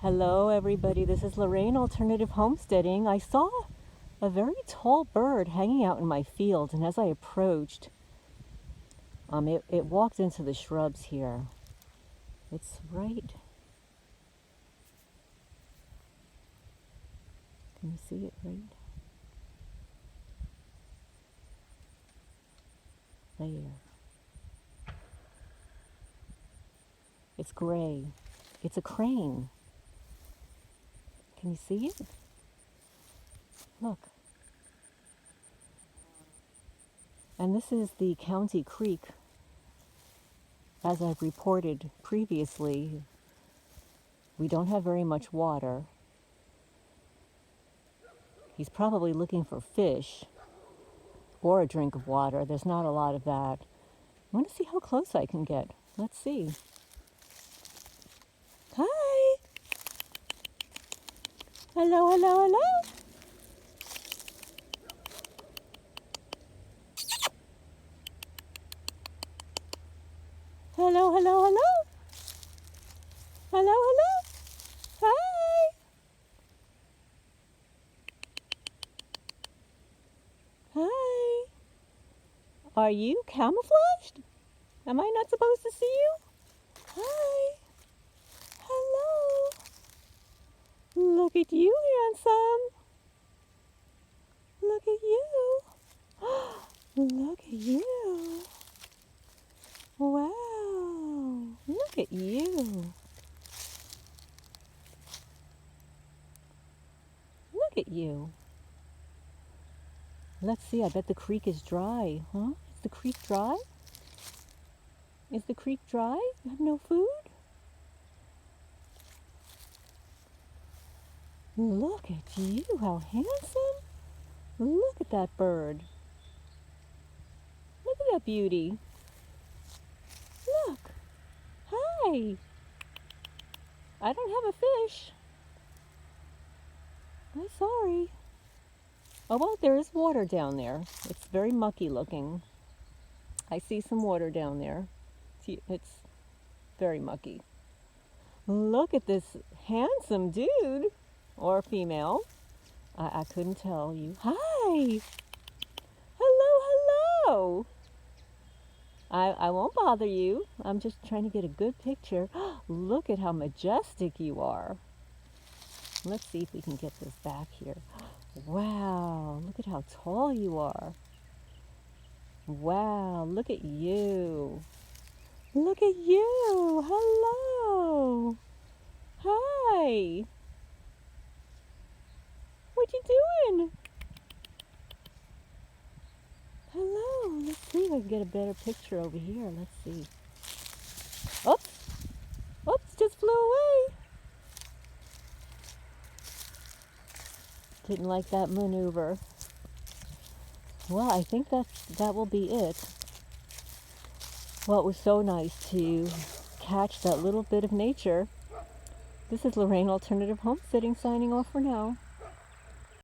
Hello everybody, this is Lorraine, Alternative Homesteading. I saw a very tall bird hanging out in my field, and as I approached, it walked into the shrubs here. It's right. Can you see it right there? It's gray. It's a crane. Can you see it? Look. And this is the county creek. As I've reported previously, we don't have very much water. He's probably looking for fish or a drink of water. There's not a lot of that. I want to see how close I can get. Let's see. Hi! Hello, hello, hello! Hello, hello, hello! Hello, hello! Hi! Hi! Are you camouflaged? Am I not supposed to see you? Hi! Hello! Look at you, handsome! Look at you! Look at you! Wow! Look at you! Look at you! Let's see, I bet the creek is dry. Huh? Is the creek dry? Is the creek dry? You have no food? Look at you, how handsome! Look at that bird. Look at that beauty. Look. Hi. I don't have a fish. I'm sorry. Oh, well, there is water down there. It's very mucky looking. I see some water down there. It's very mucky. Look at this handsome dude. Or female. I couldn't tell you. Hi! Hello, hello! I won't bother you. I'm just trying to get a good picture. Look at how majestic you are. Let's see if we can get this back here. Wow, look at how tall you are. Wow, look at you. Look at you. Hello. Hi. What you doing? Hello. Let's see if I can get a better picture over here. Let's see. Oops. Oops, just flew away. Didn't like that maneuver. Well, I think that will be it. Well, it was so nice to catch that little bit of nature. This is Lorraine, Alternative Homesteading, signing off for now.